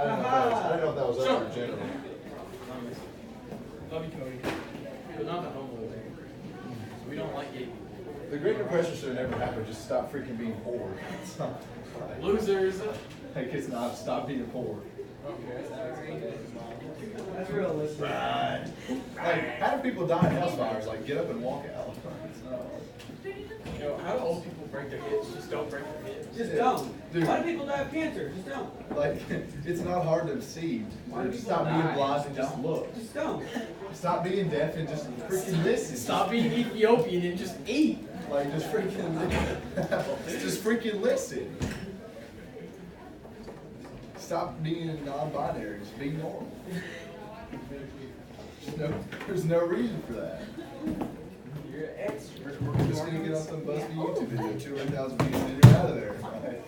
I don't know if that was up in general. Love you, Cody. But not the homo thing. We don't like gay people. The Great Depression should have never happened. Just stop freaking being poor. It's not like, Losers. like it's not stop being poor. That's realistic. Right. Like, how do people die in house fires? Like, get up and walk out. It's not You know, how do old people break their hips? Just don't break their hips. Just don't. Dude. Why do people die of cancer? Just don't. like, it's not hard to see. Just stop being blind and just look. Just don't. Stop being deaf and just freaking listen. Stop being Ethiopian and just eat. Like, just freaking just freaking listen. Stop being non-binary. Just be normal. There's no reason for that. You're an expert. We're just gonna get on some BuzzFeed YouTube video, 200,000 views, and you're out of there. Right?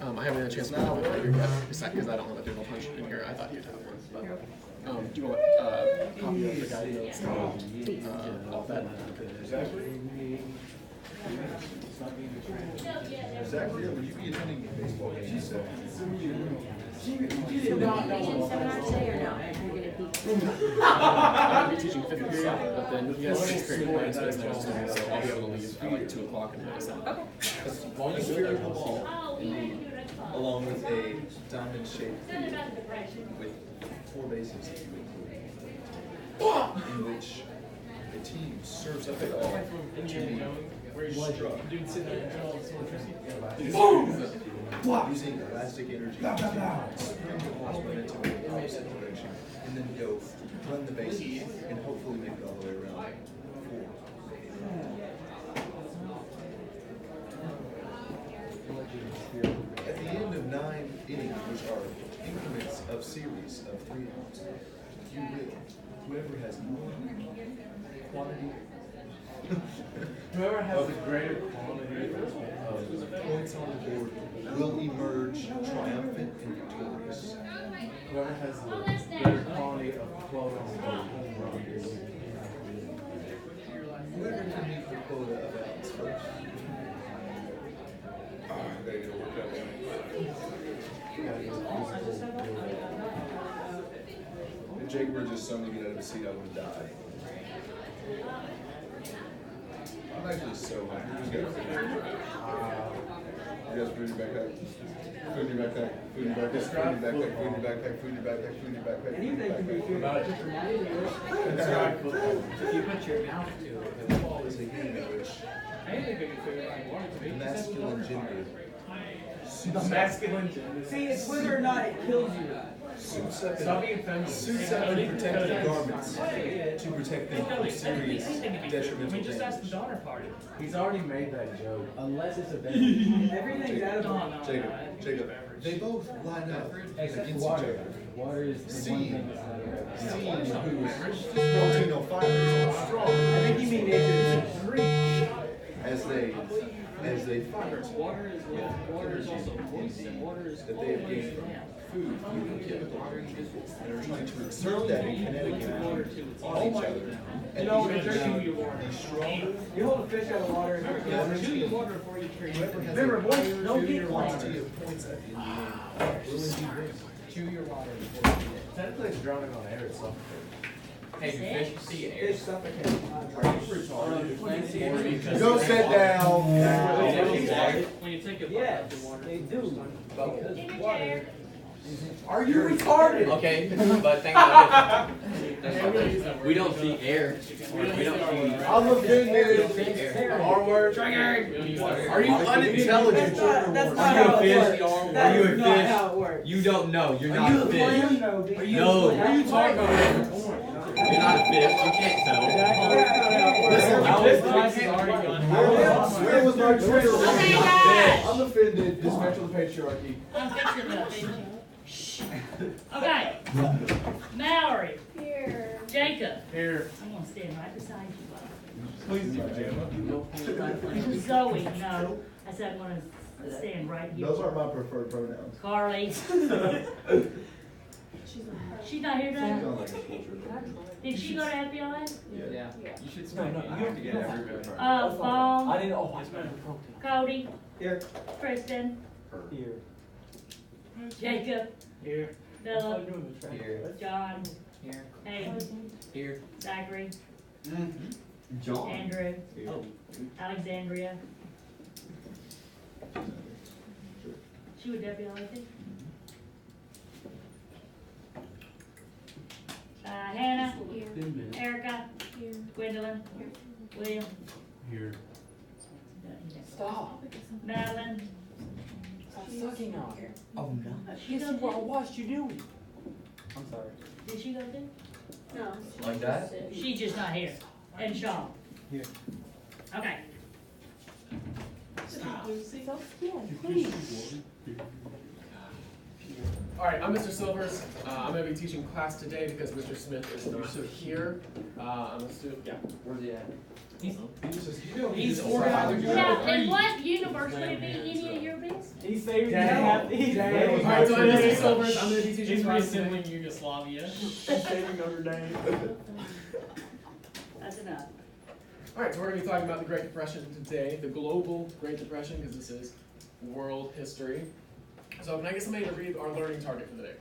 I haven't had a chance to put one here yet, because I don't want to do a punch in here. I thought you'd have one. But, do you want a copy of the guide notes off that? Zachary, would you be attending baseball games? Teaching seminar today or no? I'm going to be teaching 5th grade, but then he has 6th grade plans for his next semester, so I'll be able to leave at like 2 o'clock and finish that. One spherical ball, along with a diamond-shaped with 4 bases, in which the team serves up a ball to be struck Dude sitting there and all this electricity. using elastic energy to spring the ball's momentum in the opposite direction, and then go run the bases and hopefully make it all the way around. 4. At the end of 9 innings, which are increments of series of 3 outs, you will, whoever has more quantity Whoever has the greater quantity of points on the board will emerge triumphant and victorious. Whoever has the better quality of quote unquote home runs. Whoever can meet the quota of outs first. I gotta get a workout in. If Jake were just so to get out of his seat, I would have died. I'm actually so hungry. You guys food in your backpack? Food in your backpack. Food in your backpack. Food in your backpack. Food in your backpack. Food in your backpack. Food in your backpack. Anything can be food. If you put your mouth to it, the ball Is is a game in which anything they can figure out water to the be. masculine gender The masculine gender. See, it's whether or not it kills you. suits up Stop in being feminine. suits up in protective garments to protect them from serious detrimental Just ask the damage. Donner Party. He's already made that joke. Unless it's a baby. Everything's out of Jacob. They both line up Except against each water. other. Water is the one Seeing, thing that's not a seeing whose protein or fibers are strong I think you mean nature. as they fight. Water is also poison. Water is That they have gained from food, and chemical, and are trying to exert that in kinetic energy on each other. And be stronger. You hold a fish out of water and chew your water before you drink. Whoever has Remember, a boys, higher don't get quantity of points at the end of the game will indeed win. Chew your water before you drink. Technically, it's drowning on air. It's suffocating. Hey, fish see air. fish suffocate. Go sit down. When you take a Yes, they do. Because water. Are you retarded? Okay, but think about it. We don't see air. We don't see. I'm offended. R word. Are you unintelligent? That's not Are you how a it fish? works. Are you a That's not fish? how it works. You don't know. You're Are not you a a fish. fish? No. What are you talking about? You're not a fish. You can't tell. Where was my Twitter? Okay, guys. I'm offended. Dismantle the patriarchy. I'm fixing the thing. Okay. Mallory. Here. Jacob. Here. I'm gonna stand right beside you. Please. Zoe, no. I said I'm gonna stand right here. Those are my preferred pronouns. Carly. She's not here today? Did she go to FBI? Yeah. You should start. You have to get everybody. Vaughn, didn't. Oh, I smelled the protein. Cody, Here. Kristen, Here. Jacob, Here. Philip, Here. John, Here. Hayden, Here. Zachary, John. Andrew, Oh. Alexandria. She would deputy elected. Hannah, Erica, Gwendolyn, William. Here. Stop. Madeline. Stop sucking on her. Oh no. She go What I too? watched you doing. I'm sorry. Did she go too? No. Like that? She's just not here. And Sean. Here. Okay. So scared, please. All right, I'm Mr. Silvers. I'm going to be teaching class today because Mr. Smith is not here. I'm a student. Yeah. Where's he at? He's organizing. Now, in what universe would it be any of your business? He's saving Dang. He's Dang. All right, so I'm Mr. Silvers. I'm going to be teaching He's class today. reassembling Yugoslavia. saving Notre Dame. That's enough. All right, so we're going to be talking about the Great Depression today, the global Great Depression, because this is world history. So can I get somebody to read our learning target for the day?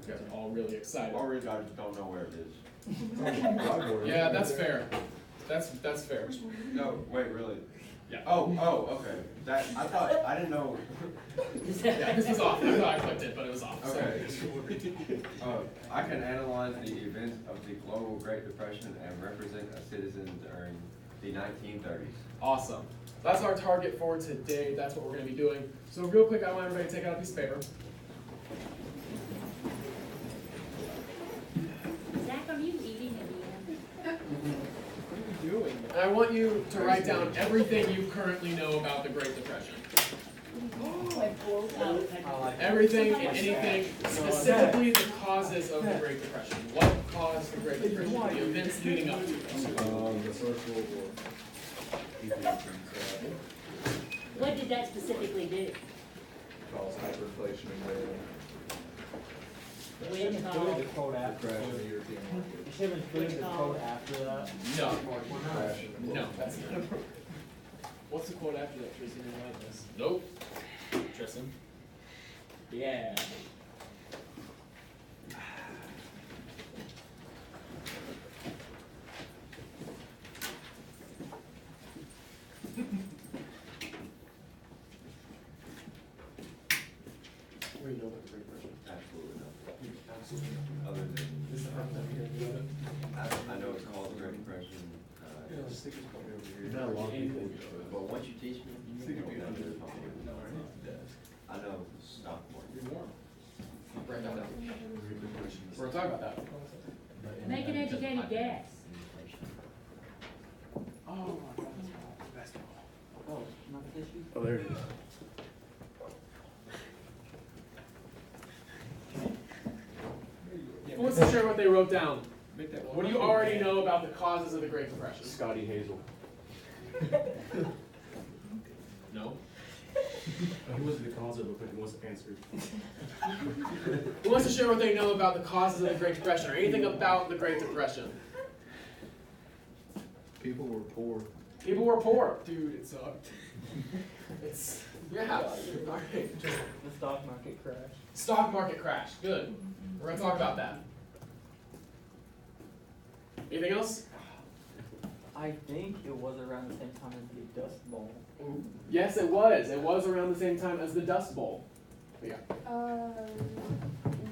You guys are all really excited. Already, I just don't know where it is. Yeah, that's fair. That's fair. No, wait, really? Yeah. Oh, okay. That, I didn't know. Yeah, this was off. I thought I clicked it, but it was off. Okay. I can analyze the events of the global Great Depression and represent a citizen during the 1930s. Awesome. That's our target for today. That's what we're going to be doing. So real quick, I want everybody to take out a piece of paper. Zach, are you eating again? What are you doing? And I want you to write down everything you currently know about the Great Depression. Oh, okay. I like it. Everything and anything, specifically the causes of the Great Depression. What caused the Great Depression? The events leading up to it. The First World War. What did that specifically do? Caused hyperinflation and Which Included the quote the after. crash in the European market. You should have included the quote after that. No. Crash in the No, that's not appropriate. What's the quote after that, Tristan? You like this? Nope. Tristan? Yeah. What do you know about the Great Depression? Absolutely nothing. Absolutely. Other than, This is the first time you're hearing about it. I know it's called the Great Depression. Stickers probably over here. Not a lot of people. But once you teach me, Sticker being under the I know stock market. You're warm. Write that down. We're gonna talk about that. Make an educated guess. Oh my God. Basketball. Oh, not the issue? Oh, there it is. Who wants to share what they wrote down? What do you already know about the causes of the Great Depression? Scotty Hazel. No. He wasn't the cause of it, but he wants to answer. Who wants to share what they know about the causes of the Great Depression or anything about the Great Depression? People were poor. People were poor. Dude, it sucked. It's, yeah. All right. The stock market crash. Stock market crash. Good. We're going to talk about that. Anything else? I think it was around the same time as the Dust Bowl. Yes, it was. It was around the same time as the Dust Bowl. Yeah. In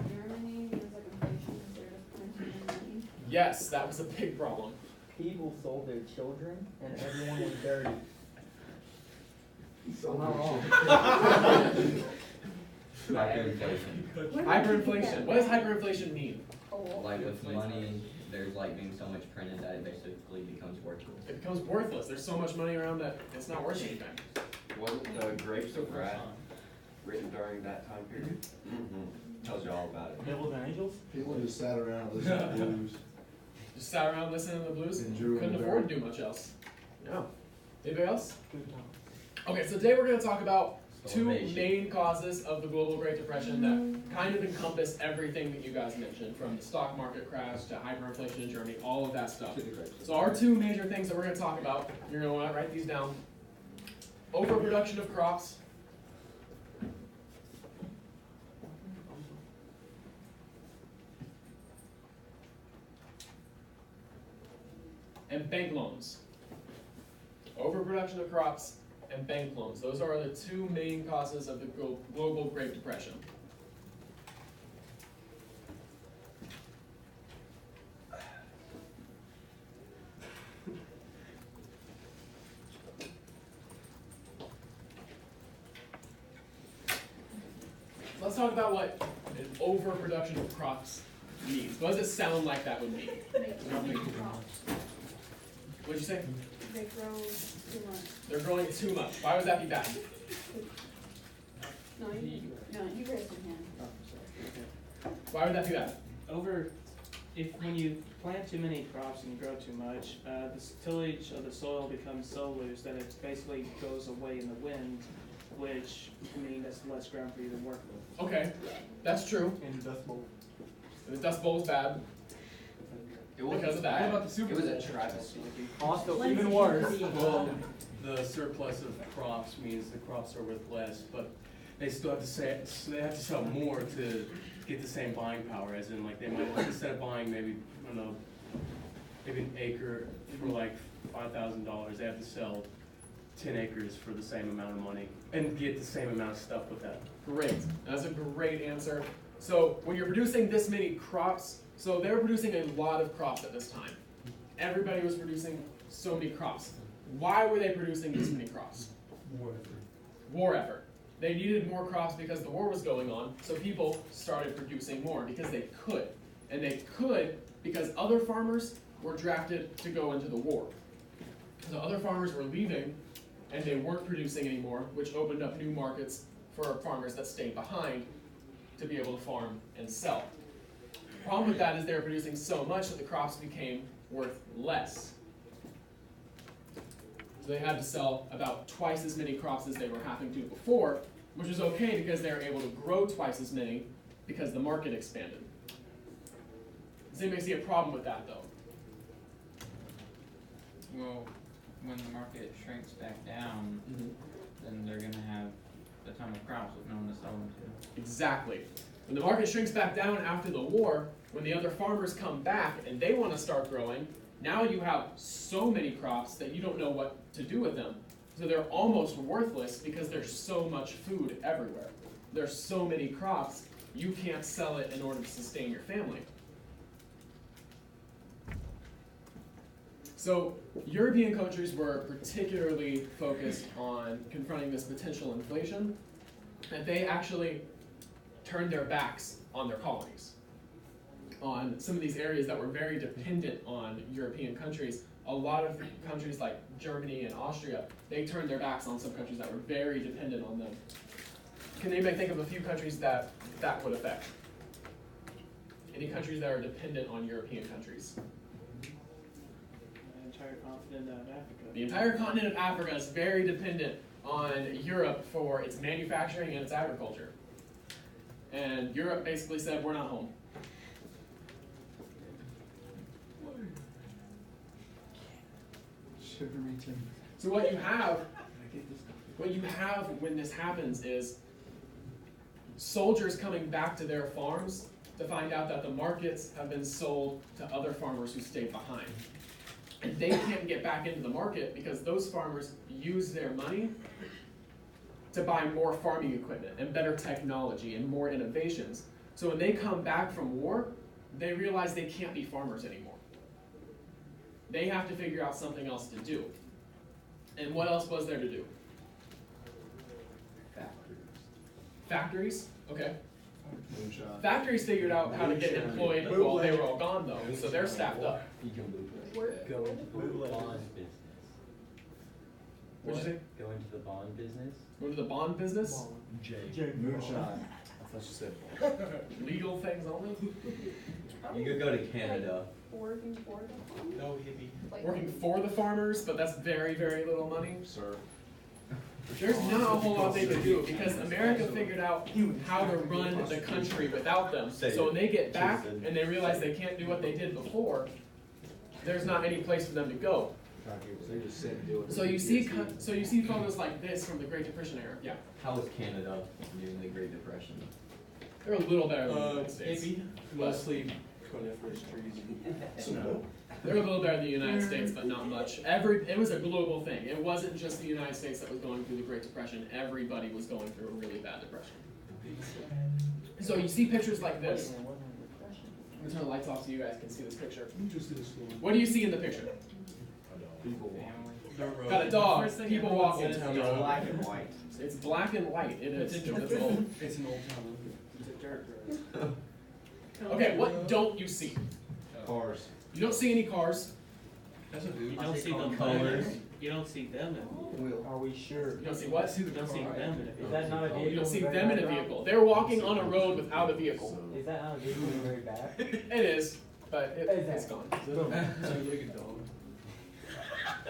Germany, there was like inflation because they were just printing money. Yes, that was a big problem. People sold their children and everyone was dirty. I'm not wrong. Hyperinflation. Hyperinflation. What does hyperinflation mean? like with money, there's like being so much printed that it basically becomes worthless. It becomes worthless. There's so much money around that it's not worth anything. Wasn't the Grapes of Wrath written during that time period? Tells you all about it. Devils and Angels? People just sat around listening to blues. Just sat around listening to the blues and And drew couldn't in the afford to do much else. No. Anybody else? Good time. Okay, so today we're going to talk about two Starvation. main causes of the global Great Depression that kind of encompass everything that you guys mentioned, from the stock market crash to hyperinflation in Germany, all of that stuff. So our two major things that we're going to talk about, you're going to want to write these down. Overproduction of crops and bank loans. Overproduction of crops and bank loans. Those are the two main causes of the global Great Depression. Let's talk about what an overproduction of crops means. What does it sound like that would mean? What'd you say? They grow too much. They're growing too much. Why would that be bad? No, you raised your hand. Why would that be bad? When you plant too many crops and you grow too much, the tillage of the soil becomes so loose that it basically goes away in the wind, which means that's less ground for you to work with. Okay, that's true. And the Dust Bowl. The Dust Bowl is bad because of that. It was a travesty. Also, even worse. Well, the surplus of crops means the crops are worth less, but they still have to sell more to get the same buying power. As in, like, they might, instead of buying maybe, I don't know, maybe an acre for like $5,000, they have to sell 10 acres for the same amount of money and get the same amount of stuff with that. Great, that's a great answer. So when you're producing this many crops, so they were producing a lot of crops at this time. Everybody was producing so many crops. Why were they producing this many crops? War effort. They needed more crops because the war was going on, so people started producing more because they could. And they could because other farmers were drafted to go into the war. So other farmers were leaving and they weren't producing anymore, which opened up new markets for farmers that stayed behind to be able to farm and sell. The problem with that is they were producing so much that the crops became worth less. So they had to sell about twice as many crops as they were having to before, which is okay because they were able to grow twice as many because the market expanded. Does anybody see a problem with that though? Well, when the market shrinks back down, then they're gonna have a ton of crops with no one to sell them to. Exactly. When the market shrinks back down after the war, when the other farmers come back and they want to start growing, now you have so many crops that you don't know what to do with them. So they're almost worthless because there's so much food everywhere. There's so many crops, you can't sell it in order to sustain your family. So European countries were particularly focused on confronting this potential inflation, and they actually turned their backs on their colonies, on some of these areas that were very dependent on European countries. A lot of countries like Germany and Austria, they turned their backs on some countries that were very dependent on them. Can anybody think of a few countries that would affect? Any countries that are dependent on European countries? The entire continent of Africa. The entire continent of Africa is very dependent on Europe for its manufacturing and its agriculture. And Europe basically said, we're not home. So what you have when this happens is soldiers coming back to their farms to find out that the markets have been sold to other farmers who stayed behind. And they can't get back into the market because those farmers use their money to buy more farming equipment and better technology and more innovations. So when they come back from war, they realize they can't be farmers anymore. They have to figure out something else to do. And what else was there to do? Factories? Okay. Moonshine. Factories figured out how to get employed while they were all gone though, so they're staffed up. Go into the bond business. What'd you say? Go into the bond business. Go to the bond business? Moonshine. I thought you said. Legal things only? You could go to Canada. Working for them? No hippie. Like, Working for the farmers, but that's very, very little money. Sir. There's not a whole lot they could do because America figured out how to run the country without them. So when they get back and they realize they can't do what they did before, there's not any place for them to go. So you see photos like this from the Great Depression era. Yeah, How was Canada during the Great Depression? they're a little better than the United States. Hippie, mostly coniferous trees. No. They're a little better than the United States, but not much. It was a global thing. It wasn't just the United States that was going through the Great Depression. Everybody was going through a really bad depression. So you see pictures like this. I'm gonna turn the lights off so you guys can see this picture. What do you see in the picture? People walking. Got a dog, people walking. It's black and white. It's black and white. It is. It's an old town. It's a dirt road. Okay, what don't you see? Cars. You don't see any cars. That's a dude. You don't see them Colors. You don't see them in. Are we sure? You don't see what? You don't see them in a Is that not a vehicle? You don't see very them in a bad? vehicle. They're walking on a road without a vehicle. Is that not a vehicle very bad? It is, but it's gone. It's a really good dog.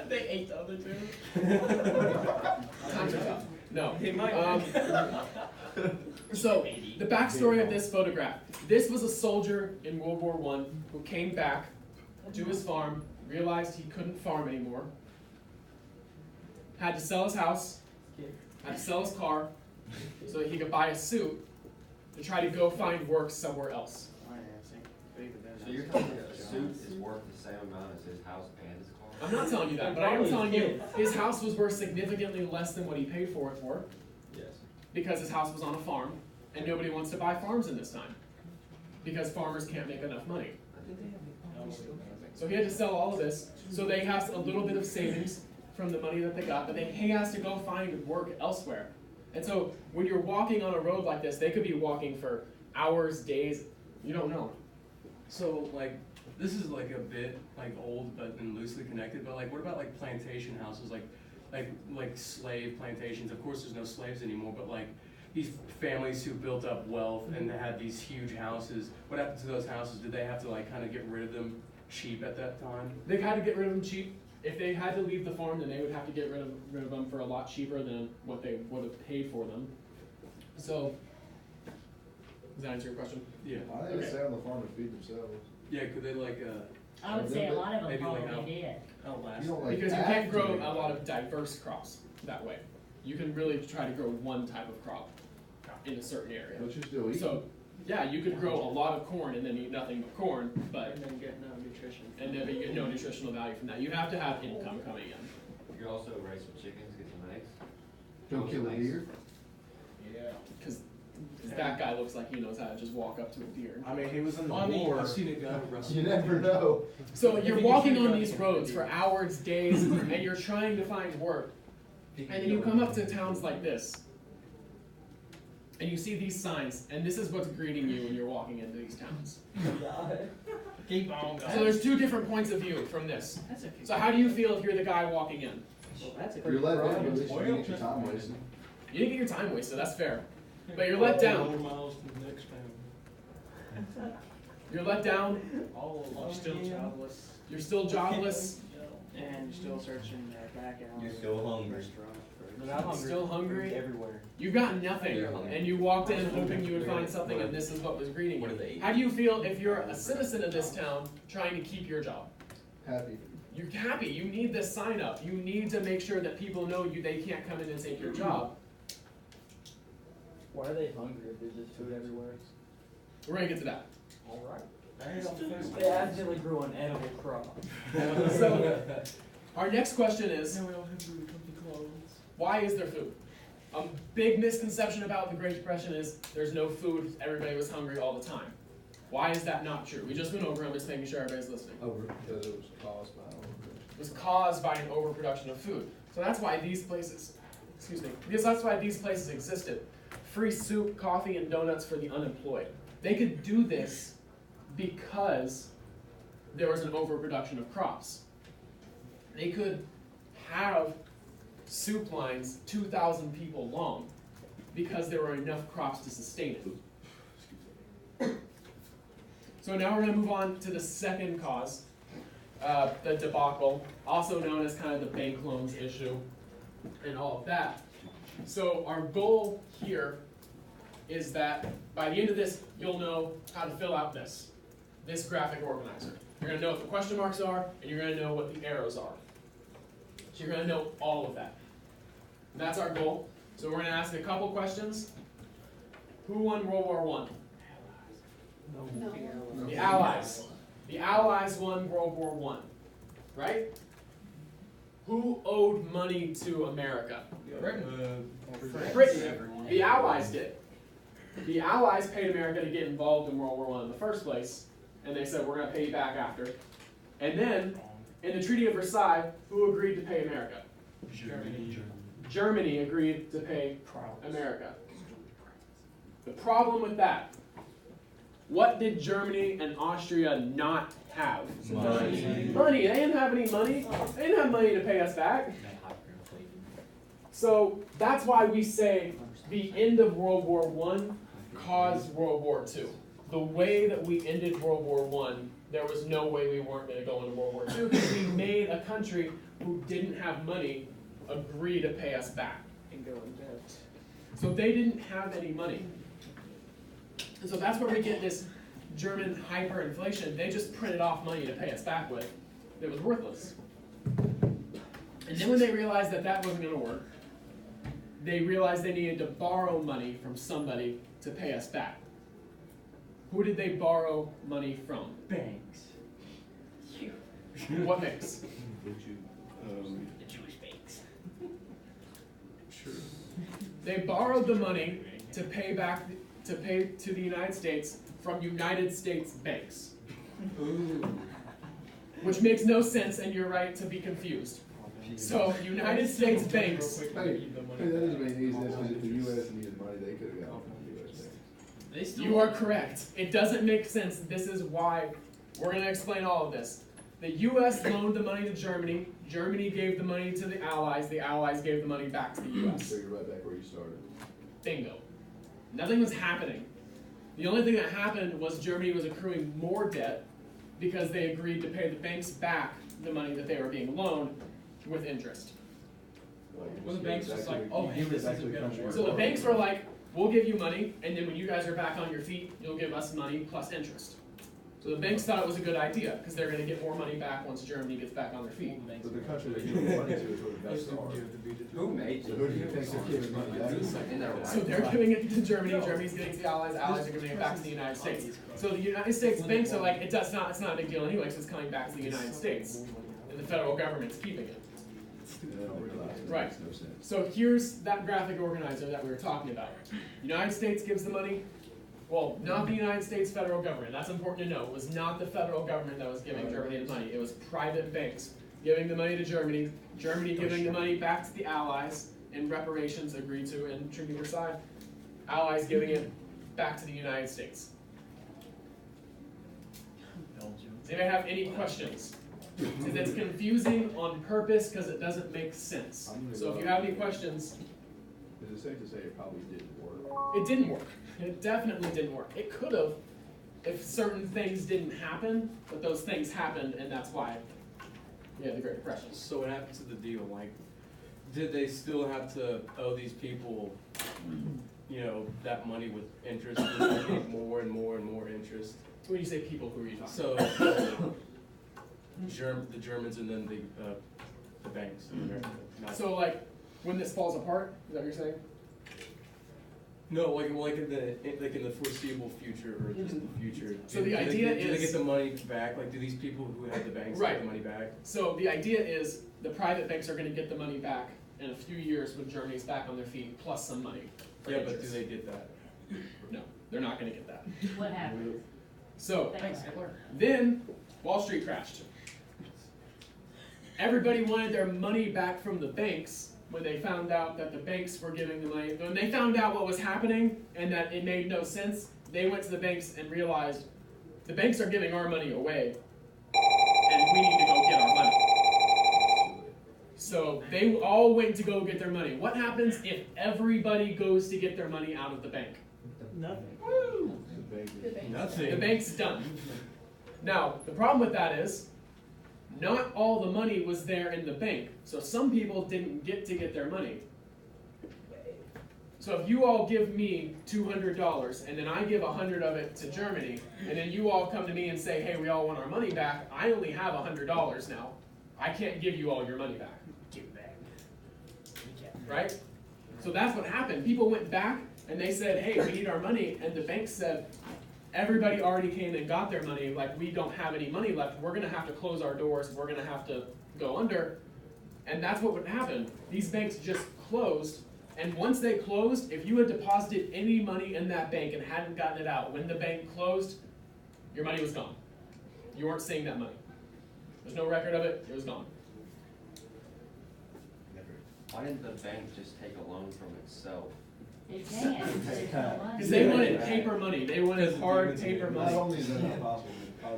They ate the other two. Times are tough. No. They might. So, the backstory of this photograph. This was a soldier in World War I who came back to his farm, realized he couldn't farm anymore, had to sell his house, had to sell his car, so that he could buy a suit to try to go find work somewhere else. So you're telling me a suit is worth the same amount as his house and his car? I'm not telling you that, but I am telling you his house was worth significantly less than what he paid for it for, Yes. because his house was on a farm, and nobody wants to buy farms in this time, because farmers can't make enough money. So he had to sell all of this, so they have a little bit of savings from the money that they got, but then he has to go find work elsewhere. And so when you're walking on a road like this, they could be walking for hours, days, you don't know. So like, this is like a bit like old but and loosely connected, but like what about like plantation houses, like slave plantations? Of course there's no slaves anymore, but like these families who built up wealth and they had these huge houses, what happened to those houses? Did they have to like kind of get rid of them cheap at that time? They've had to get rid of them cheap. If they had to leave the farm, then they would have to get rid of them for a lot cheaper than what they would have paid for them. So, does that answer your question? Yeah. I think they stay on the farm and feed themselves. Yeah, could they like I would say a lot of them maybe like probably did. outlast? You don't like Because you have can't to grow make a it. lot of diverse crops that way. You can really try to grow one type of crop in a certain area. But you're still eating. So, yeah, you could grow a lot of corn and then eat nothing but corn, but And then get no nutrition. and then you get no nutritional value from that. You have to have income coming in. You could also raise some chickens, get some eggs. Go kill a deer. Yeah. Because that guy looks like he knows how to just walk up to a deer. I mean, he was in the I mean, war. I've seen a guy wrestle. You never know. So you're walking on these roads for hours, days, and you're trying to find work. And then you come up to towns like this, and you see these signs, and this is what's greeting you when you're walking into these towns. Keep on So there's two different points of view from this. That's a So how do you feel if you're the guy walking in? Well, that's a If you're let down, at least you didn't get your time wasted. You didn't get your time wasted, that's fair. But you're let down. Miles to the next town. You're let down, You're still jobless, you're still jobless, and you're still searching back out. You're still hungry. you're still hungry. Everywhere. You've got nothing, You're hungry. and you walked in hoping you would find something, and this is what was greeting What do you. they eat? How do you feel if you're a citizen of this town trying to keep your job? Happy. You're happy. You need this sign up. You need to make sure that people know you. They can't come in and take your job. Why are they hungry if there's just food everywhere? We're gonna get to that. Alright. They accidentally grew an edible crop. So, our next question is, Now we all have to come to clothes. why is there food? A big misconception about the Great Depression is there's no food. Everybody was hungry all the time. Why is that not true? We just went over. I'm just making sure everybody's listening. Because it was caused by overproduction. It was caused by an overproduction of food. So that's why these places, because that's why these places existed. Free soup, coffee, and donuts for the unemployed. They could do this because there was an overproduction of crops. They could have soup lines 2,000 people long because there were enough crops to sustain it. So now we're going to move on to the second cause, the debacle, also known as kind of the bank loans issue and all of that. So our goal here is that by the end of this, you'll know how to fill out this graphic organizer. You're going to know what the question marks are, and you're going to know what the arrows are. So you're going to know all of that. And that's our goal. So we're going to ask a couple questions. Who won World War I? No. The Allies. The Allies won World War I, right? Who owed money to America? Britain. The Allies did. The Allies paid America to get involved in World War I in the first place, and they said, we're going to pay you back after. And then, in the Treaty of Versailles, who agreed to pay America? Germany agreed to pay America. The problem with that, what did Germany and Austria not have? Money. Money. They didn't have any money. They didn't have money to pay us back. So that's why we say the end of World War I caused World War II. The way that we ended World War I, there was no way we weren't going to go into World War II because we made a country who didn't have money agree to pay us back. And go in debt. So they didn't have any money. And so that's where we get this German hyperinflation. They just printed off money to pay us back with. It was worthless. And then when they realized that that wasn't going to work, they realized they needed to borrow money from somebody to pay us back. Who did they borrow money from? Banks. What banks? The Jewish banks. Sure. They borrowed the money to pay to the United States from United States banks. Which makes no sense, and you're right to be confused. So United States banks. Hey, that doesn't make any sense, because if the US needed money, they could have gotten it from the US banks. You are correct. It doesn't make sense. This is why we're going to explain all of this. The U.S. loaned the money to Germany. Germany gave the money to the Allies. The Allies gave the money back to the U.S. So you're right back where you started. Bingo. Nothing was happening. The only thing that happened was Germany was accruing more debt because they agreed to pay the banks back the money that they were being loaned with interest. Well, the bank's just like, oh, hey, this isn't gonna work. So the banks were like, we'll give you money, and then when you guys are back on your feet, you'll give us money plus interest. So the banks thought it was a good idea, because they're going to get more money back once Germany gets back on their feet. So the country that you give money to is what invests are. Who made So who do you think they're giving money back to? So they're giving it to Germany, Germany's giving it to the Allies, Allies are giving it back to the United States. So the United States banks are like, it's not a big deal anyway, because it's coming back to the United States. And the federal government's keeping it. They don't realize it Right. makes no sense. So here's that graphic organizer that we were talking about. United States gives the money. Well, not the United States federal government. That's important to know. It was not the federal government that was giving Germany the money. It was private banks giving the money to Germany, Germany giving the money back to the Allies in reparations agreed to in Treaty of Versailles, Allies giving it back to the United States. Does anybody have any questions? Because it's confusing on purpose because it doesn't make sense. So if you have any questions, Is it safe to say it probably didn't work? it didn't work. It definitely didn't work. It could have if certain things didn't happen, but those things happened, and that's why we had the Great Depression. So what happened to the deal? Like, did they still have to owe these people, you know, that money with interest? Did they need more and more and more interest? When you say people, who are you talking So, about? the Germans and then the banks in America. So like, when this falls apart, is that what you're saying? No, like in the foreseeable future or just the future. So the do they idea do they is- get the money back? Like, do these people who have the banks Right. get the money back? So the idea is the private banks are going to get the money back in a few years when Germany's back on their feet, plus some money. for Yeah, but do interest. they get that? No, they're not going to get that. What happened? So Thanks. then Wall Street crashed. Everybody wanted their money back from the banks when they found out that the banks were giving the money. When they found out what was happening and that it made no sense, they went to the banks and realized the banks are giving our money away and we need to go get our money. So they all went to go get their money. What happens if everybody goes to get their money out of the bank? Nothing. Nothing. The bank's done. Now, the problem with that is, not all the money was there in the bank. So some people didn't get to get their money. So if you all give me $200 and then I give 100 of it to Germany, and then you all come to me and say, hey, we all want our money back, I only have $100 now. I can't give you all your money back. Give it back. Right? So that's what happened. People went back and they said, hey, we need our money. And the bank said, everybody already came and got their money, like we don't have any money left, we're gonna have to close our doors, we're gonna have to go under. And that's what would happen. These banks just closed, and once they closed, if you had deposited any money in that bank and hadn't gotten it out, when the bank closed, your money was gone. You weren't seeing that money. There's no record of it, it was gone. Why didn't the bank just take a loan from itself? It can. Because they wanted paper money, they wanted hard paper Not money. only is that not possible,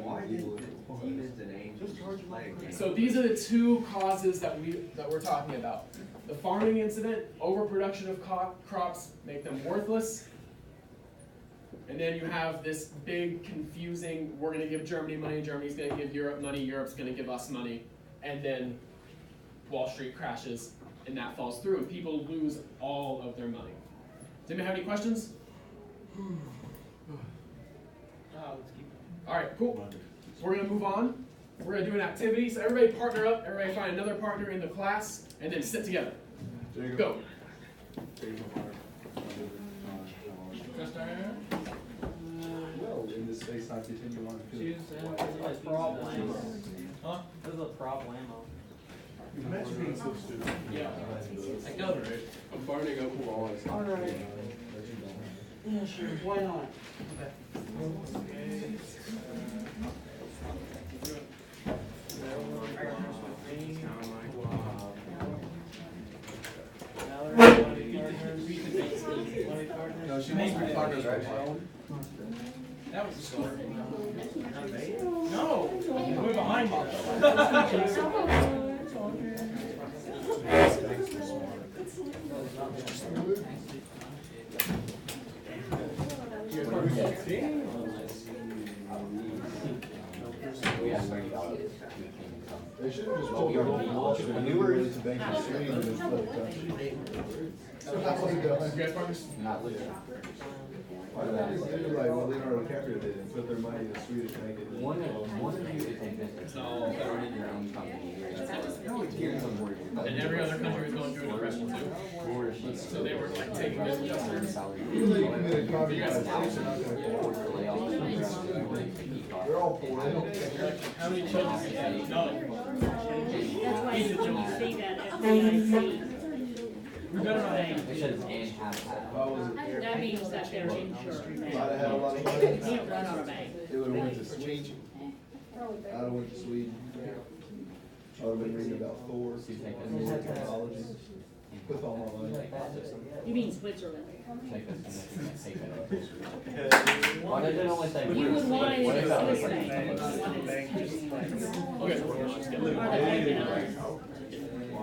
Why it's did illegal. demons and angels play a game? So these are the two causes that we're talking about. The farming incident, overproduction of crops make them worthless. And then you have this big confusing, we're gonna give Germany money, Germany's gonna give Europe money, Europe's gonna give us money, and then Wall Street crashes and that falls through and people lose all of their money. Does anybody have any questions? Alright, cool. We're gonna move on. We're gonna do an activity. So everybody partner up, everybody find another partner in the class, and then sit together. Go. Well, in this space, I continue on to. Choose a problem. Huh? This is a problem. Imagine being so stupid. Yeah. I know, right? I'm burning up walls. Alright. Yeah, sure. Why not? No, she needs to be partners, right? That was a story. No! We're behind Mark. They should have just pulled their whole Wall Street and moved it to Bank of Sweden and just let it touch. So that's what he does. You guys partners? Not legit. Why do they do like what Leonardo DiCaprio did and put their money in the Swedish bank? One of you is a business, started your own company. And every other country was going through a depression too. So they were like taking business. Even though you committed communist, they're not gonna fall. They're all poor. They don't care. How many children do you have? None. That's why when you say that, FDIC, We better not hang. It says and have. Oh, was it? that means that they're insured. If I'd have had a lot of money, You can't run on a bank. it would have went to Sweden. I'd have went to Sweden. I would have been reading about Thor, and more technology, with all my money. You mean Switzerland? Why does it only say? You would want it What in about a Swiss like- bank. You want it in Okay. or the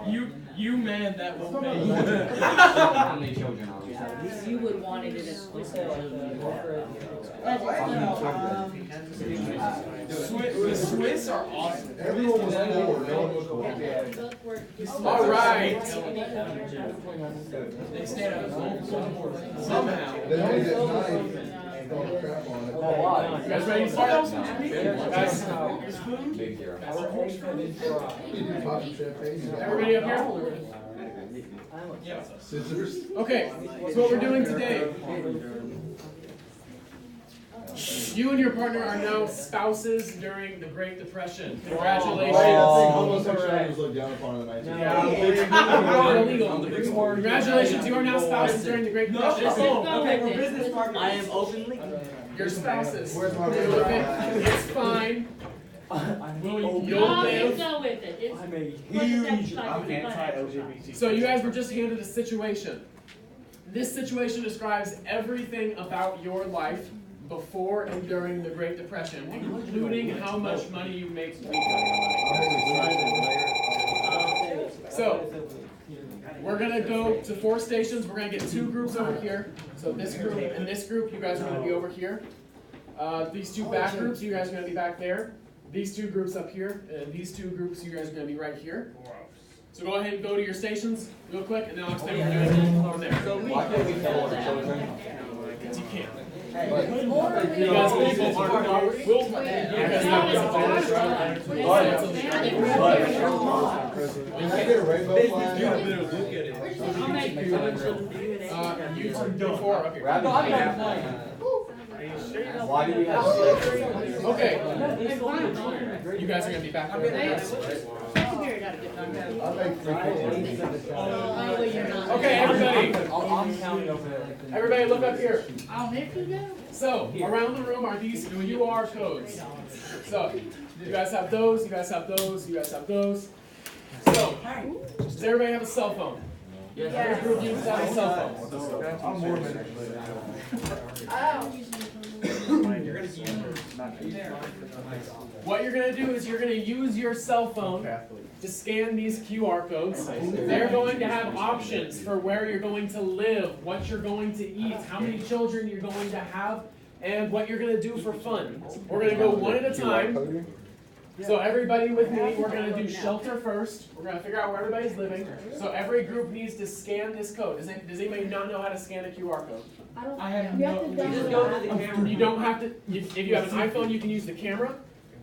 bank. You man that will pay. How many children are we? You would want it in a Swiss bank. The Swiss are awesome. Everyone was poor, no one was poor. All right. They stand up Somehow. They made it nice and throwing crap on it. You guys ready to start? Guys, Big zero. Pop some champagne. everybody up here? Yeah. Scissors. Okay, so what we're doing today, you and your partner are now spouses during the Great Depression. Congratulations. Homosexuality looked down upon in the 1980s. Not illegal. Congratulations, you are now spouses during the Great Depression. Okay, we're business partners. I am openly. You're spouses. Where's my Deal with it. It's fine. You'll You live. go with it. It's, I'm a what's that huge. like I'm with the anti-LGBT. So you guys were just handed a situation. This situation describes everything about your life before and during the Great Depression, including how much money you make weekly. So, we're gonna go to 4 stations. We're gonna get 2 groups over here. So this group and this group, you guys are gonna be over here. These 2 back groups, you guys are gonna be back there. These 2 groups up here, and these 2 groups, you guys are gonna be right here. So go ahead and go to your stations real quick, and then I'll explain what we're doing from there. Why can't we tell our children? Because you can't. But- You guys people are, will, you guys have this advantage, right? Can I get a rainbow flag? I'll make you. You 4 up here. Rabbit. Why do we have slavery? Okay. You guys are gonna be back there. Okay, everybody. Everybody look up here. So, around the room are these QR codes. So, you guys have those, you guys have those, you guys have those. So, does everybody have a cell phone? Yes. Every group uses have a cell phone. I'm more than What you're going to do is you're going to use your cell phone to scan these QR codes. They're going to have options for where you're going to live, what you're going to eat, how many children you're going to have, and what you're going to do for fun. We're going to go one at a time. So everybody with me, we're going to do shelter first. We're going to figure out where everybody's living. So every group needs to scan this code. Does anybody not know how to scan a QR code? I have no. You just go to the camera. You don't have to. If you have an iPhone, you can use the camera.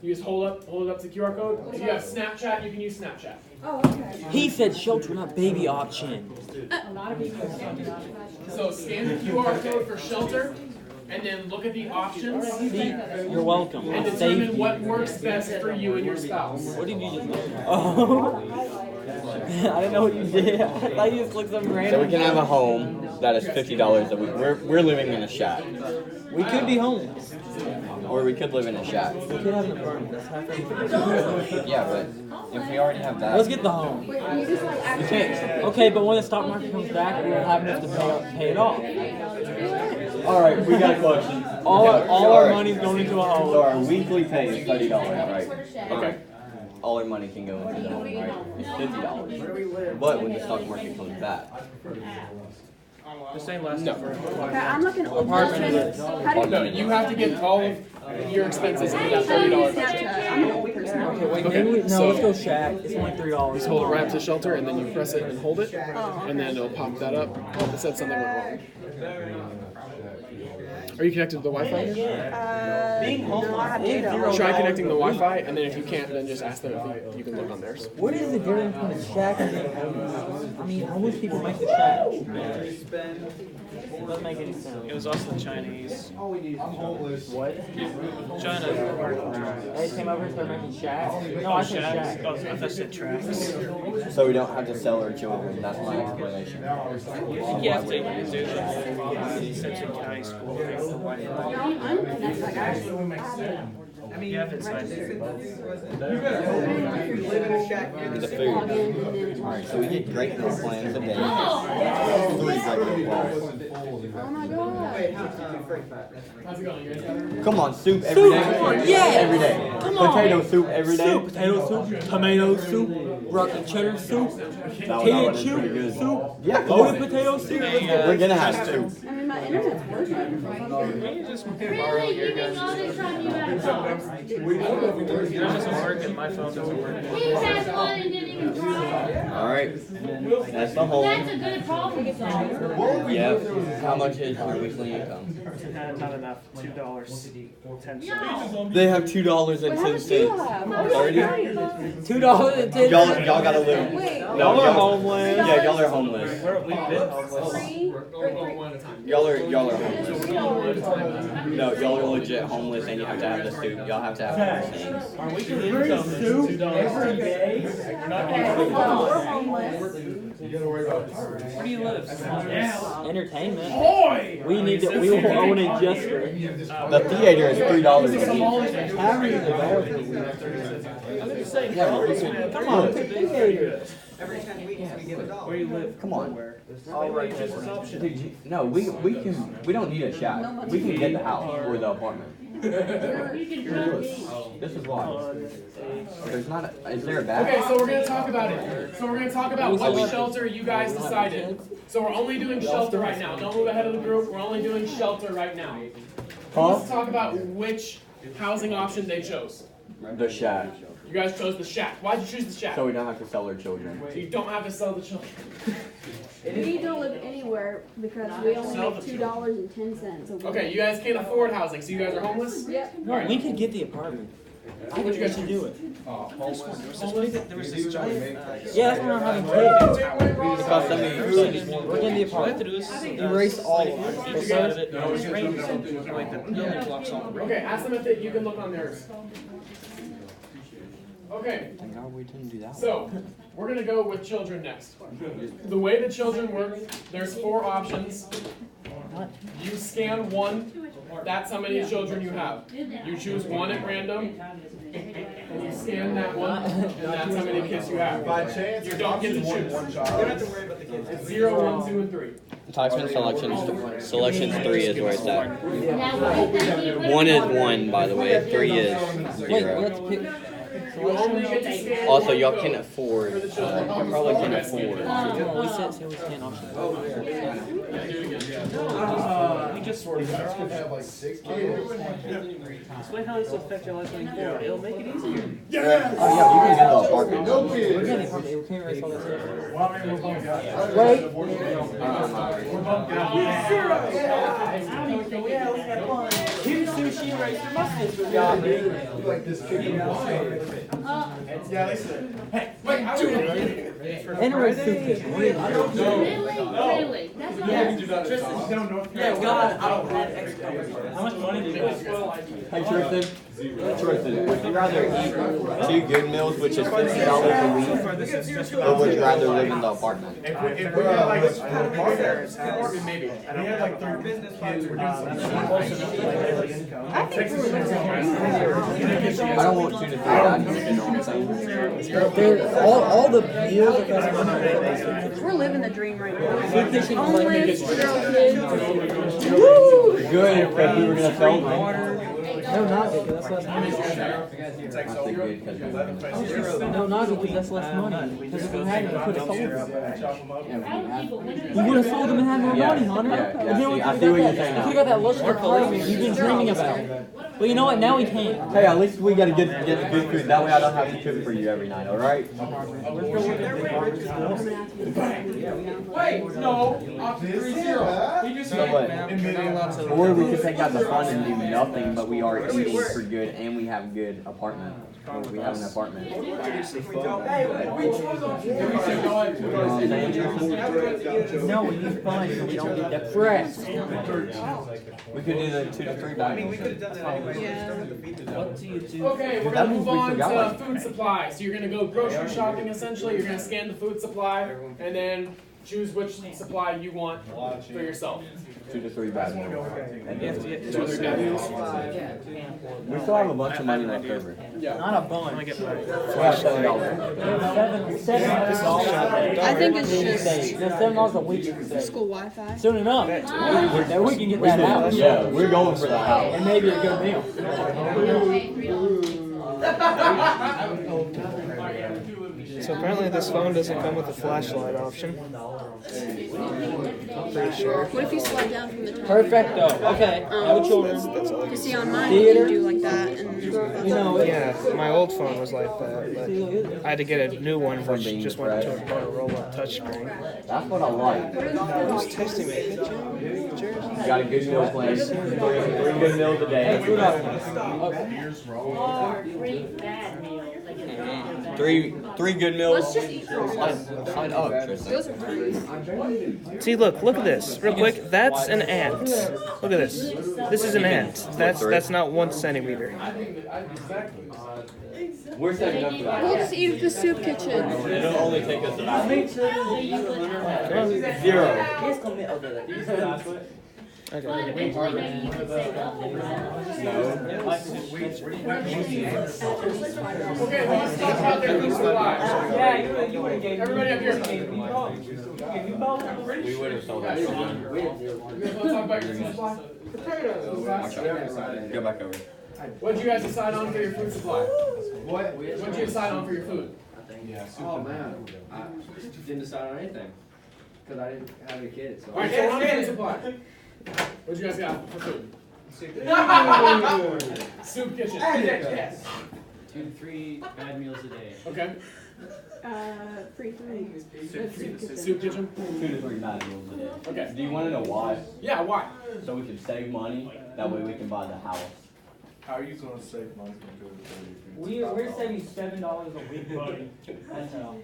You just hold it up to the QR code. If you have Snapchat, you can use Snapchat. Oh, okay. He said shelter, not baby option. So scan the QR code for shelter, and then look at the options. You're welcome. And determine what works best for you and your spouse. What did you just do? Oh. I didn't know what you did. I thought you just looked some random. So we can have a home that is $50 a week. We're living in a shack. We could be homeless. Or we could live in a shack. We could have an apartment. That's half Yeah, but if we already have that. Let's get the home. Wait, you just like You can't. Okay, but when the stock market comes back, we will have enough to pay it off. Alright, we got a question. All our money's going into a home. So our weekly pay is $30, right? Okay. All our money can go into the home, right? It's $50. But when the stock market comes back, The same last No. number. Okay, I'm looking at Apartment. How do No, you have to get all of your expenses into that $30. Snapchat? I'm an old person. Okay, wait, Okay, maybe we, no, so- let's go shack. It's only $3. Just hold it right up to shelter, and then you press it and hold it, and then it'll pop that up. Oh, it said something went wrong. Are you connected to the Wi-Fi here? Being homeless is zero. Try connecting the Wi-Fi, and then if you can't, then just ask them if you can look on theirs. What is the difference between a shack and being homeless? I mean, homeless people make the shack. It doesn't make any sense. It was also the Chinese. I'm homeless. What? China. They came over and started making shacks? No, I said Shacks. shack. Oh, I thought you said tracks. so we don't have to sell our children. That's my explanation. I think you have to do that Simpson County School. I'm connected. Like, I mean, you have it signed there. The food. Alright, so we get great meal plans a day. 3 regular plans. oh my god. How's it going? You guys? Come on, soup every day. Yeah. Every day. Come on. Potato soup every day. Soup, potato soup, tomato soup, broccoli cheddar soup, potato chip soup, Yeah, come loaded on. potato soup. We're gonna have soup. I mean, my internet's working. Really? You think all this time you had a phone? Yours doesn't work and my phone doesn't work. He has one and didn't even try. Alright. That's the whole. That's a good problem to solve. Yeah. How much is your weekly income? Not enough. $2.10. They have $2.10. $2.10. Y'all gotta live. Wait. No, Y'all are homeless. Yeah, y'all are homeless. We've been homeless. Y'all are homeless. No, y'all are legit homeless, and you have to have the soup. Y'all have to have those things. Our weekly income is $2. We're homeless. You gotta worry about Where do you live? Entertainment. Boy! We need to. We will own a Jester. The theater is $3 a week. Yeah, but we can- Come on, pick theater. Where you live? Come on. Dude, No, we don't need a shack. We can get the house or the apartment. You can run these. This is why. There's not a, is there a bath? Okay, so we're gonna talk about it. So we're gonna talk about what shelter you guys decided. So we're only doing shelter right now. Don't move ahead of the group. We're only doing shelter right now. Let's talk about which housing option they chose. The shack. You guys chose the shack. Why'd you choose the shack? So we don't have to sell our children. So you don't have to sell the children. We don't live anywhere because we only make $2.10 a week. Okay, you guys can't afford housing, so you guys are homeless? Yep. Alright. We could get the apartment. I think we should do it. Homeless. There was this giant, Yeah, that's when I'm having kids. Because I mean, We're getting the all I have to apartment. do is Erase all of it. each side of it, it's raining, like the building blocks all the rain. Okay, ask them if you can look on theirs. Okay, I'll wait till you do that. so we're gonna go with children next. The way the children work, there's 4 options. You scan one, that's how many children you have. You choose one at random, and you scan that one, and that's how many kids you have. By chance, You don't get to choose. one You don't child. have to worry about the kids. It's 0, 1, 2, and 3. Types selections 3 is where it's at. Now, what 1 is 1, by the way. 3 is Wait, we 0. have to pick. You only get to scan Also, one y'all code can afford. for the children. You probably can afford. We said we scan option. We just sort of Have like 6 kids. explain how this will affect your life going forward. It'll make it easier. Oh yeah, you can get the apartment. No We're kids. getting the apartment. We can't erase all that stuff. Here's sushi, rice, and mustard. You like this kid in Yeah, listen. And erase suitcase. really? Really? That's not. Yeah, God, I don't have extra. How much money do you have? Hey Tristan. Tristan, would you rather eat 2 good meals, which is $50 a week, or would you rather live in the apartment? If we had like apartment, maybe. We had like 3 business kids. We're doing something. I don't want 2 to 3 items, you know what I'm saying? They're all the meals are customized. We're living the dream right now. Food kitchen, Homeless, 0 kids. Good, because we were gonna sell them. No, not good, 'cause that's less money. I think good because we were gonna sell them. No, not good, because that's less money. Because if we hadn't, we could have sold them. Yeah, You would have sold them and had more Yeah, money, Hunter. yeah, And then we see, I could've see what got you're that- saying we now. could've got that luxury apartment you've been dreaming about. But you know what? Now we can't. Hey, at least we gotta get the good food. That way I don't have to cook for you every night, alright? Wait, no, option 3, 0. We just So what? Or we could take out the fun and do nothing, but we are eating for good and we have good apartment. Or we have an apartment. You know what I'm saying, Tristan? No, we need fun so we don't get depressed. We could do the 2 to 3 bags. We could have done that anyway. We just don't have to feed them. What do you do? Okay, we're That gonna means move we on forgot. to food supply. So you're gonna go grocery shopping essentially. You're gonna scan the food supply and then choose which supply you want for yourself. 2 to 3 bags. You have to get 2 or 3 We still have a bunch of money left over. Not a bunch. We have $7. I think it's just That's $7 a week. school Wi-Fi. Soon enough. Then we can get that house. Yeah, we're going for the house. And maybe a good meal. So apparently this phone doesn't come with a flashlight option. Pretty sure. What if you slide down from the top? Perfecto. Okay. No children. You see on mine, you can do like that and You know, Yeah, my old phone was like that, but I had to get a new one which just went into a Motorola touchscreen. That's what I like. Who's texting me? You got a good meal plan. 3 good meals a day. Three good meals. let's just eat those. Slide up, Tristan. Those are free. See, look at this, real quick. That's an ant. Look at this. This is an ant. That's not 1 centimeter. We're setting up for that. We'll just eat at the soup kitchen. It'll only take us about 0. Okay. But eventually maybe you could save up and Okay, let's talk about their food supply. Everybody up here. We would have sold that. You guys wanna talk about your food supply? Go back over. What did you guys decide on for your food supply? What did you decide on for your food? Oh man, I didn't decide on anything because I didn't have any kids. So. Alright, so on food supply. What you guys got for food? Soup kitchen. 2 to 3 bad meals a day. Okay. Free food. Soup kitchen. 2 to 3 bad meals a day. Okay. Do you want to know why? Yeah, why? So we can save money. That way we can buy the house. How are you gonna save money compared to 30? We're saving $7 a week, buddy. That's all.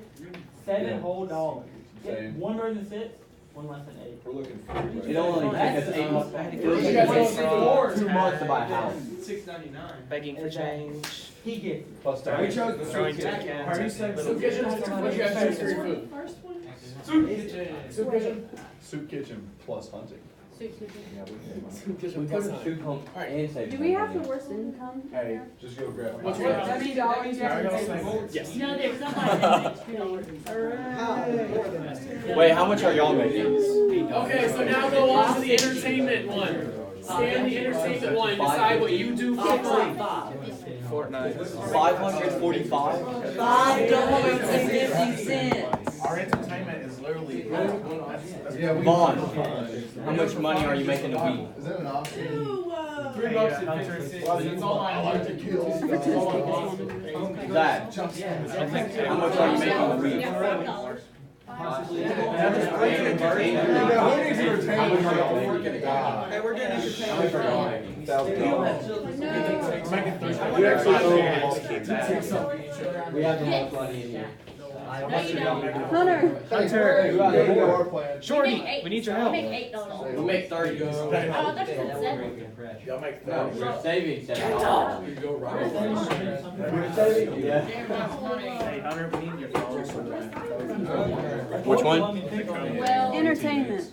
$7 whole dollars. Same. One more than 6, one less than 8. We're looking for. It only take us 8 months. It You only guys takes don't see doors. 2 months to buy a house. $6.99. Begging for change. He gets Plus Are you trying Throwing to tin cans. Are you saying Soup kitchen, what do you guys choose for your food? First one? Soup kitchen? Soup kitchen plus hunting. Soup kitchen. Yeah, we can. Soup kitchen We plus could time. shoot home and save Do we have the money. worst income? Hey, just go grab. What's my- your- Yes. No, there's somebody that makes $2. Wait, how much are y'all making? Okay, so now go on to the entertainment one. Stay in the entertainment one and decide what you do for fun. Fortnite. 545? $5.50. Our entertainment is literally. Yeah, we. Vaughn, how much money are you making a week? Is that an option? $3.50. It's all I like to kill. Zach, how much are you making a week? Yeah, $5. Hey, we're getting entertained. We have the most money in here. No, you don't. Hunter. Shorty, We make eight- we need your we help. make $8. We'll make 30. Oh, that's $7. Y'all make No, $30. we're saving $7. Yeah. Hey, Hunter, we need your phone. Which one? Well, entertainment.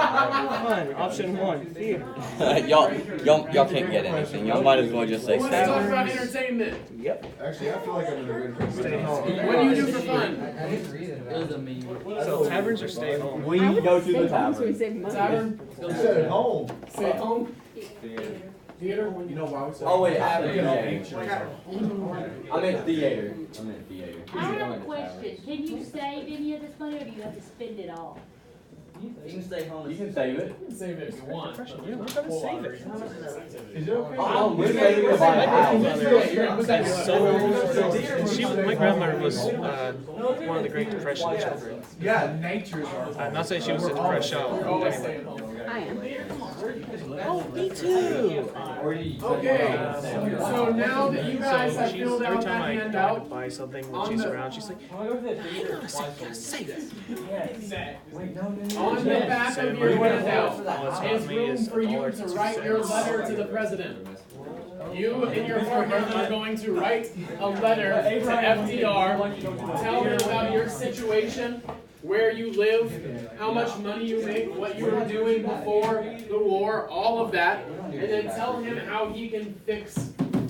Option 1, theater. y'all can't get anything. Y'all might as well just say Let's stay talk home. about entertainment. Actually, I feel like I'm in a good place. What do you do for fun? So taverns or stay home? We go to the tavern. Tavern? You said at home. Stay at home? Theater? You know why we say? Oh wait, I'm in theater. I'm in theater. I have a question. Can you save any of this money or do you have to spend it all? You can stay home. You can save it. You can save it if you want. but Yeah, we're gonna save it. Is it okay? Oh, we're saving to buy a house. That's so. My grandmother was one of the Great Depression children. Yeah, nature's our. I'm not saying she was a depressed child. Always stay at home. I am. Oh, me too. Okay, so now that you guys have She's filled every out time that I try to handout, buy something when on she's the- around, she's like, I go to the theater "Gotta save, gotta save it." Wait, no. on the back of your handout All is it's me room is for you $1.02. to write your letter to the president. You and your partner are going to write a letter to FDR, tell him about your situation, where you live, how much money you make, what you were doing before the war, all of that, and then tell him how he can fix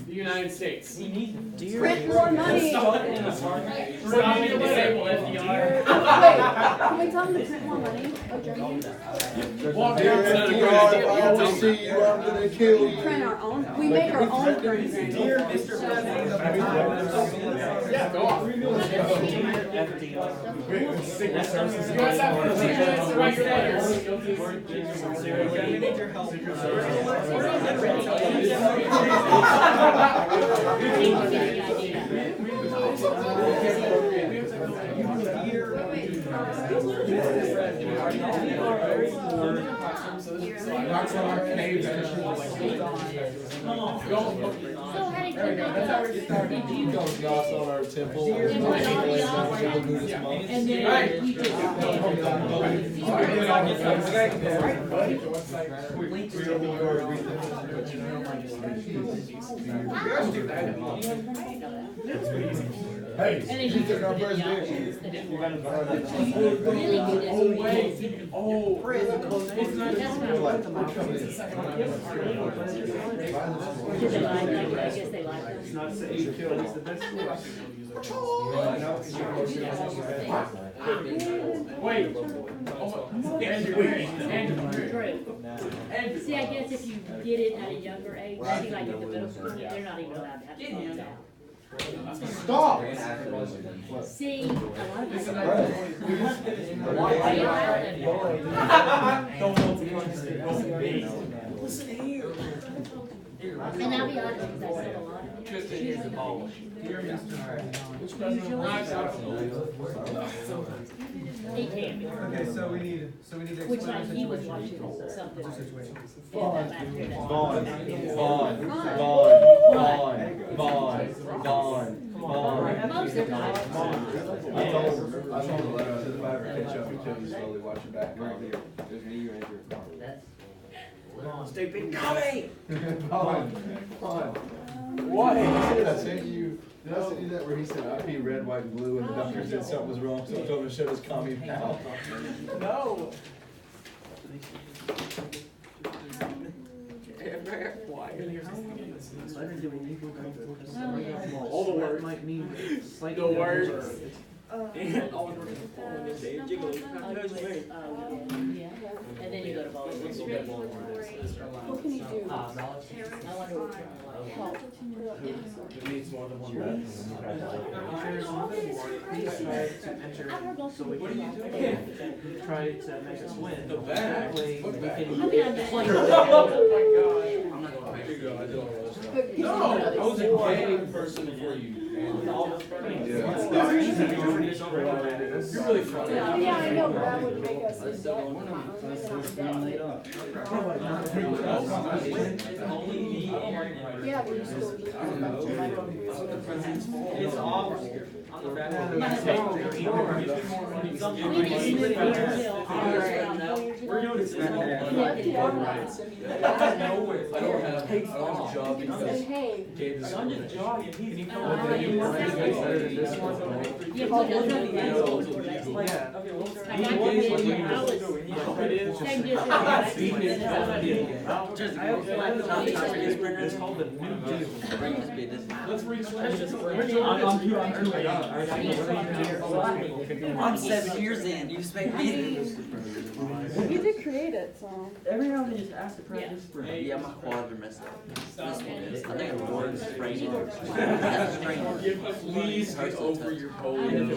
the United States. Print more money. Stop being disabled, FDR. Can we tell them to print more money? Oh, Germany? Walk down to the I will see you, I'm gonna kill you. Print our own. We make our own currency. Yeah, go off. Secret Services. You guys have 15 minutes to write your letters. That's on our cave. So how did you make it? Did you? That's on our temple. And put all the offering, and then you just Hey, and then you just put in the options that you want. Really good at it. That's Did they like it? I guess they like it. Wait. True. See, I guess if you get it at a younger age, see like at the middle school, they're not even allowed to have the phones out. Stop! See, a lot of people. And I'll be honest, because I said a lot of Tristan here's the ball. Which president? He can be. Okay, so we need to Which explain like the he was situation. watching something. Vaughn, Vaughn, Most of the time. I told him if I ever catch up, he'll be slowly watching back. There's me, you, Andrew, and Stupid Tommy! Vaughn. What? I sent you. Did I send you that where he said I pee red, white, and blue, and the doctor said something was wrong, so I told him to shut his commie mouth. No. All the words. The words. Yeah, and then you go to volleyball. What can you do? I wonder which one. It needs more than one bet. Please try to enter so we can try to make us win. The back? Hopefully, What we back? can- I mean, I'm just like. No, I was a gay person before you. Yeah. You're really funny. Yeah, I know, but that would make us in debt. Yeah, but you still lose. It's off. We're doing it. I don't have a job Say, because hey, Gabe is. Yeah, It's called the new deal. Let's research this. I'm 7 years in. You expect me? you did create it, so. Every now and then just ask the president. Yeah, my quads are messed up. This one is. I think it's more strained. Please get over your bullying.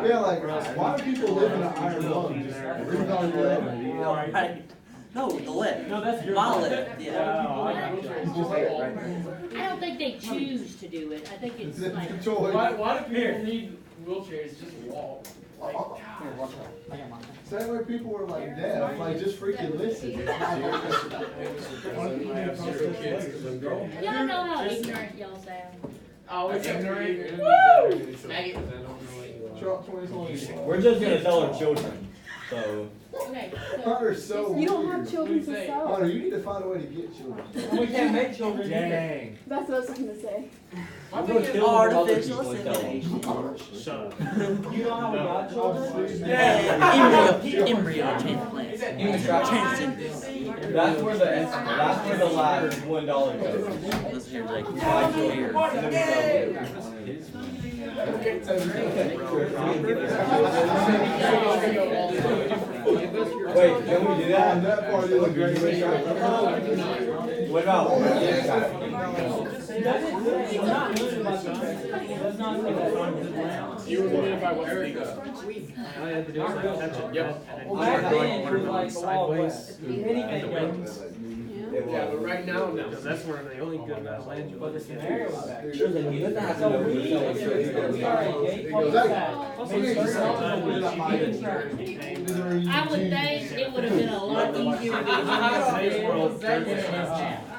Yeah, like, why do people live in an iron lung? Just breathe on your leg. Right. No, the lip. No, that's your lip. Yeah. I don't think they choose to do it. I think it's like. Why do people need wheelchairs? Just walk. Like, Same way people were like deaf, like just freaking listen. Y'all know how ignorant y'all sound. oh, it's ignorant. We're just gonna tell our children. So. Okay, so. Hunter's so You don't weird. have children to sell. Hunter, you need to find a way to get children. We can't make children. Dang. That's what I was gonna say. Artificial insemination. Shut up. You know how we got children? Embryo transplant. That's where the last $1 goes. Listen here, Jake. 5 years. Wait, can we do that? That part is a great way. What about? You were limited by what's legal. All I had to do was like touch it. Yep. And Well, then back like then, it was watermelon like the Wild sideways. West. And the wind. Yeah, but right now, no. Because that's where the only good amount of land you But the live in. scenario was back. It So goes we I would think it would have been a lot easier to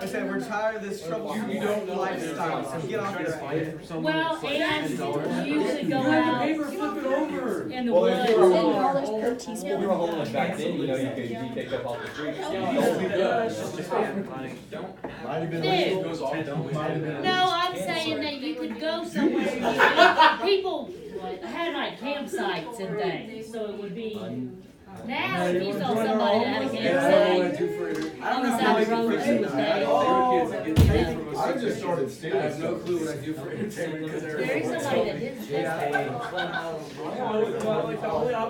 I said, we're tired of this trouble. You don't know lifestyle, so get off your ass. Well, and you could go out in the Well, woods. if you were $10 per If teaspoon. you were homeless back then, you know, you could be picked up off the street. Might have been Dude. legal. No, I'm saying that you could go somewhere. People had like campsites and things, so it would be. Now, if you saw somebody that had a campsite on the side of the road, you would say, I just started I stealing have no stuff. clue what I do for entertainment because there is somebody that did that.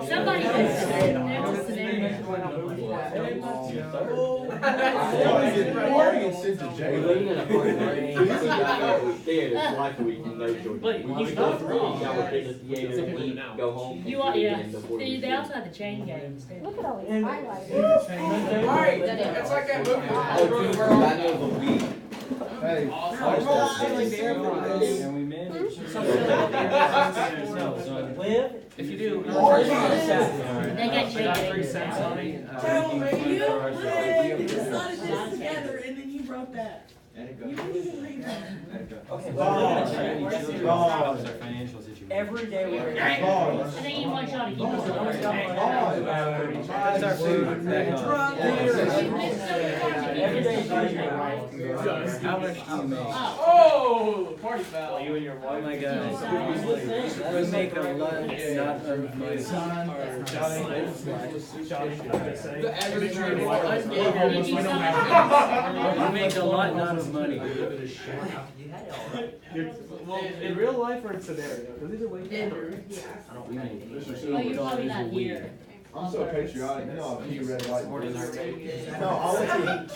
Somebody Yeah. that's a scenario. I want to get sent to We're jail. living in a apartment. We stayed at like a week and no children. We go to our fitness theater, eat, go home. You are, yeah. They also have the chain games too. Look at all these highlighters. Alright, it's like that movie. Oh, dude, that was a week. Hey, And we manage. Live, if you do. They got I got 3 shaky. cents on it. You decided this together and then you wrote that. You didn't even read that. Every day we're. I think you want y'all to keep us That's our food. Every day. How much do you make? Oh, party foul. You and your wife. Oh my God. We make a lot, not of money. The average rating Did you We make a lot, not of money. Well, in real life or in scenario? Because either way. Oh, you're probably not here. I'm so patriotic, you know, he read white. No,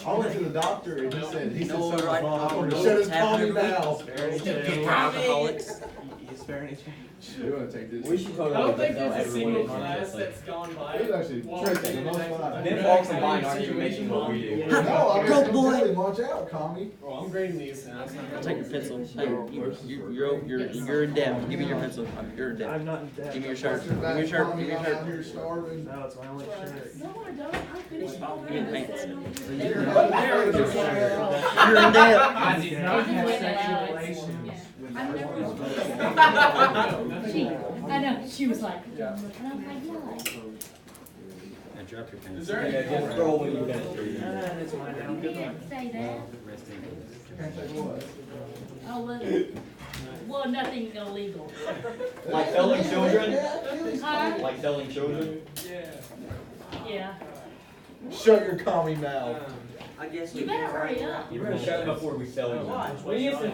I went to the doctor and he said something was wrong. Shut his tummy mouth. Is there any change? You wanna take this? We should I totally don't think tell there's a everyone single in class Kansas, like, that's gone by. It was actually tricky, the most fun. Them folks in mine aren't even making what we do. No, I'm Go, just boy. gonna watch out, commie. Well, I'm grading these and that's not. I'll take your pencil. Hey, you're in debt. Give me your pencil. You're in debt. I'm not in debt. Give me your shirt. Watch Give me your shirt. Give me your out shirt. here starving. No, it's my only shirt. No, I don't. I finished all Give me the pants. You're You're in debt. I did not have sexual relations. I've never. I know, she was like, and I'm like, what? Is there any? Just scroll when you get it. It's mine now. You can't say that. Oh, well, nothing illegal. Like selling children? Huh? Like selling children? Yeah. Shut your commie mouth. I guess You better hurry up. You better shut it before we sell you. What are you, some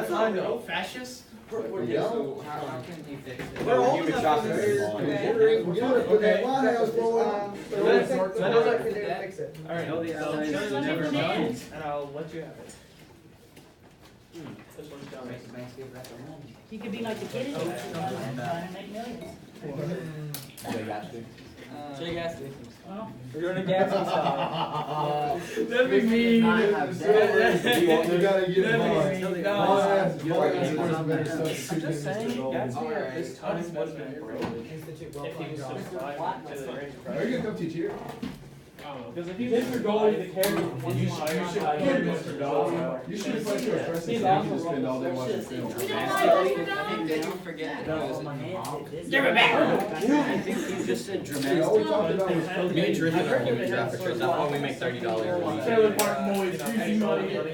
kind of fascist? We're How can you fix it? We're all You could shop it. We're gonna put that White House boy on. Alright, Show so never done. and I'll let you have it. This one's done. You could be like the kid in it, trying to make millions. They got to. So you guys do. Well, We're doing a gas stop. That'd be mean. You gotta get mine. I'm just saying, Gatsby at this time would have been broke if he was subscribed to the Range Are you gonna come teach here? Because if he was your goal to carry one You mile, should have played your press. You can just spend all day watching film. you don't like Mr. Dog? Give it back! I think you just said See, all we talked about was Me and Tristan are human traffickers. That's why we make $30 a Trailer week. Park Boys, easy money. Where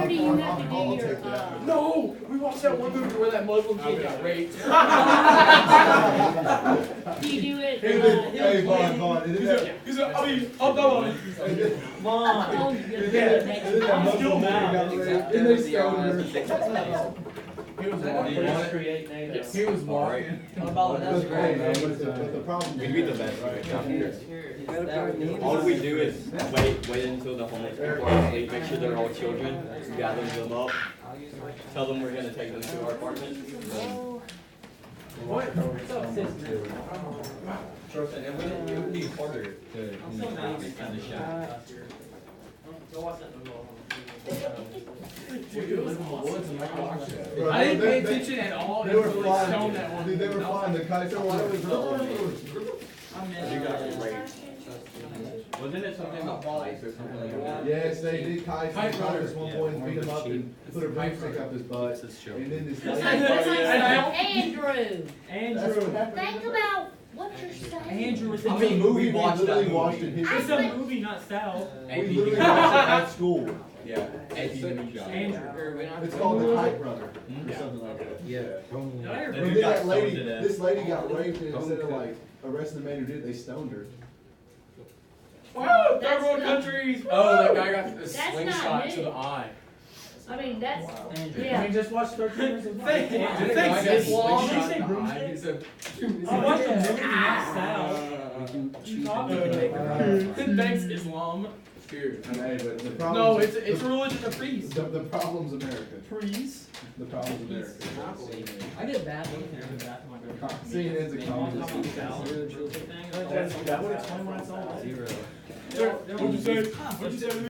do you have to do your, No, we watched that one movie where that Muslim kid got raped. do you do it? Hey, Vaughn, He's like, I mean, I'm done. Oh, you're good. Next he was walking to create NATO. He was walking. The problem. We'd be the best human traffickers. All we do is wait until the homeless people are asleep, make sure they're all children, gather them up, tell them we're gonna take them to our apartment. What? And it would be harder to kind of shot. I didn't pay attention at all. They were until flying. shown that one. Dude, they were flying the kites. You got raped. Wasn't it something about kites or something like that? Yes, they did kites. Kite They caught runner. this one boy and beat him up and put a broomstick up his butt. And then this lady. Andrew, think about what you're saying. Andrew was I mean, we literally watched it. It's a movie, not Sal. We literally watched it at school. Yeah. It's called The Kite Runner or something like that. Yeah. And then that lady, this lady got raped and instead of like arresting the man who did it, they stoned her. Wow, third world countries. Oh, that guy got a That's slingshot not to new. the eye. I mean, that's, I yeah. mean, just watch 13 Years of Thanks, Life. Islam. Did you say broomstick? I watched a movie, not Sal. Thanks, Islam. Hey, but the problem. No, it's a religion of priests. The problem's America. Priests? The problems are there. I get bad looking in the bathroom. I go to Seeing it's a common that would explain what it's all about. What'd you say?